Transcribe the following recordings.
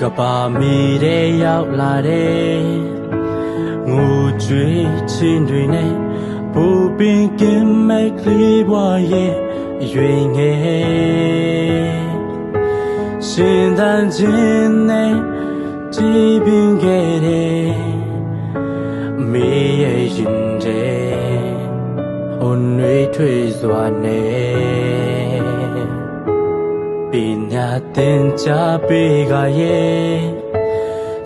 ကပါမီတဲ့ရောက်လာတဲ့ငိုကြွေးချင်းတွေနဲ့ဘူပင်ကင်းမဲ့ကလေးဘွားရဲ့ရွေငယ်ရှင်သန်ခြင်းနဲ့ကြည်ပင်ခဲ့တဲ့မေရဲ့ရင်တဲ့ဟိုနှွေးထွေးစွာနဲ့ပညာသင်ကြားပေးကရဲ့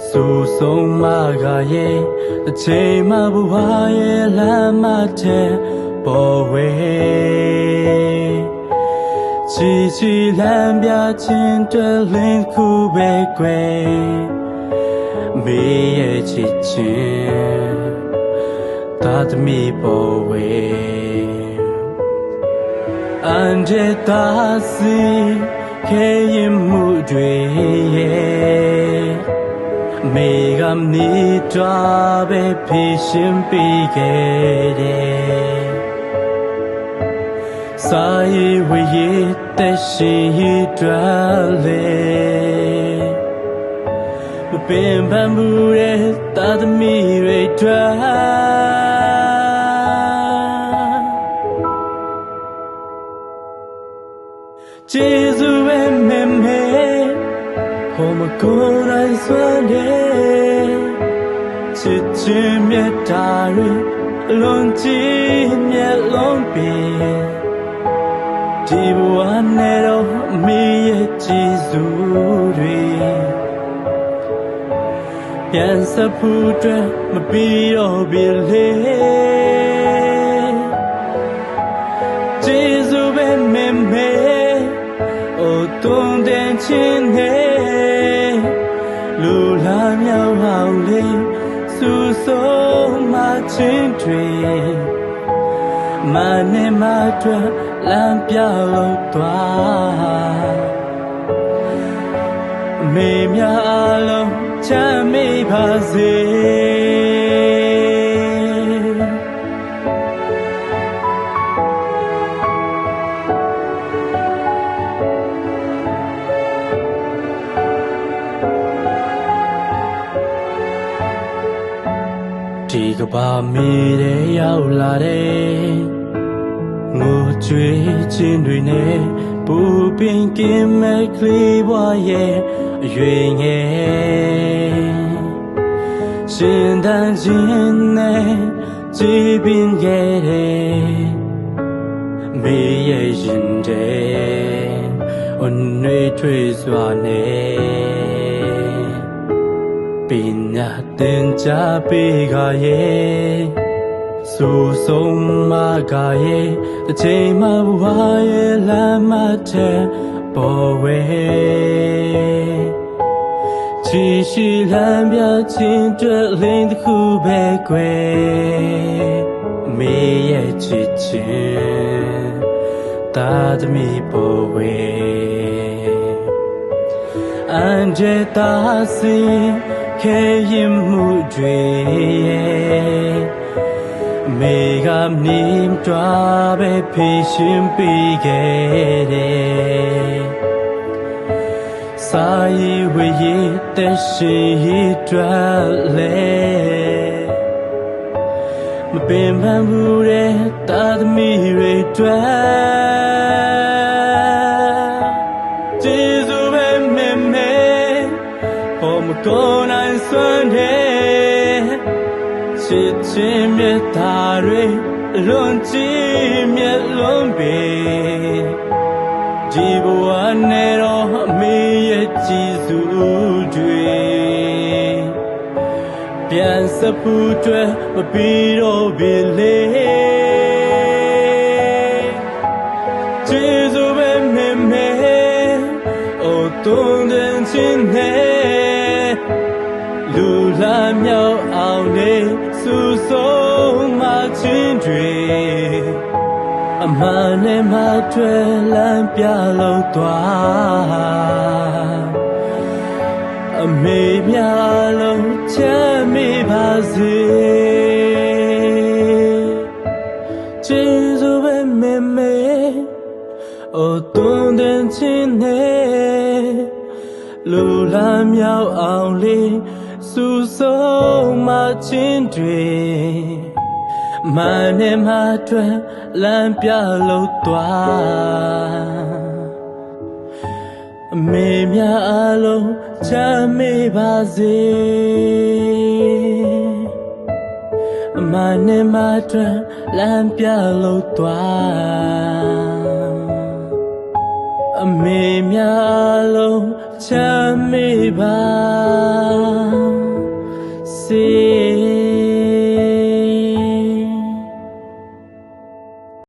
ဆူဆုံးမကရဲ့အချိန်မှဘဝရဲ့လမ်းမတဲ့ပေါ်ဝဲချီချီလမ်းပြချင်းတွင်လင်းခုပဲကွယ်မေရဲ့ချစ်ချင်းသာသမီပေါ်ဝဲအန်ကျေသာစီခဲရင်မှုတွေရဲ့မေကနီတွားပဲဖေရှင်ပေးခဲ့တယ်စာရေးဝရေးတက်ရှိတွားလေမပင်ပန်းမှုရဲ့သာသမီတွေတွားကျေးဇူးပဲမေမေဟိုမကိုယ်တိုင်စွမ်းတဲ့ချစ်ချင်းမြတ်တာတွေအလွန်ကြီးမြတ်လုံးပေဒီဘဝနဲ့တော့မေရဲ့ကျေးဇူးတွေပြန်စဖို့အတွက်မပြီးတော့ပြီလေကျေးဇူးပဲမေမေအိုတွန်းတဲ့ချင်းနဲ့လူလာမြောက်အောင်လေးစူဆုံးမချင်းတွေမနဲ့မတွေ့လမ်းပြလို့သွားမေများအလုံးချမ်းမြေပါစေဒီကဘာမီတဲ့ရောက်လာတဲ့ငိုကြွေးခြင်းတွေနဲ့ပူပင်ကင်းမဲ့ကလေးဘွားရဲ့အရွယ်ငယ်ရှင်သန်ခြင်းနဲ့ကြည်ပင်ခဲ့တဲ့မေရဲ့ရင်တဲ့အနှွေးထွေးစွာနဲ့ပညာသင်ကြားပေးကရဲ့ဆူဆုံးမကရဲ့အချိန်မှဘဝရဲ့လမ်းမတဲ့ပေါ်ဝဲချီရှိလမ်းပြချင်းတွင်လင်းတစ်ခုပဲကွယ်မေရဲ့ချစ်ချင်းသာသမီပေါ်ဝဲအန်ကျေသာစီခဲရင်မှုတွေမေကနီးတွားပဲဖေရှင်ပေးခဲ့တယ်စာရေးဝရေးတက်ရှိတွားလေမပင်ပန်းဘူးတဲ့သာသမီတွေတွားကျေးဇူးပဲမေမေဟိုမကိုယ်နိုင်စွမ်းတဲ့ချစ်ချင်းမြတ်တာတွေအလွန်ကြီးမြတ်လုံးပေဒီဘဝနဲ့တော့အမေရဲ့ကြည်စုတွေပြန်စဖို့အတွက်မပြီးတော့ပြီလေကျေးဇူးပဲမေမေအိုတွန်းတဲ့ချင်းနဲ့လူလာမြောက်အောင်လေဆူဆုံးမချင်းတွေအမှန်နဲ့မတွေ့လမ်းပြလို့သွားအမေများလုံးချမ်းမြေပါစေကျေးဇူးပဲမေမေအိုတွန်းတဲ့ချင်းနဲ့ လူလမ်းမြောက်အောင်လေးစူဆုံးမချင်းတွေမနဲ့မတွင်လမ်းပြလို့သွားအမေများအလုံးချမ်းမေပါစေမနဲ့မတွင်လမ်းပြလို့သွားအမေများလုံးချမ်းမေပါ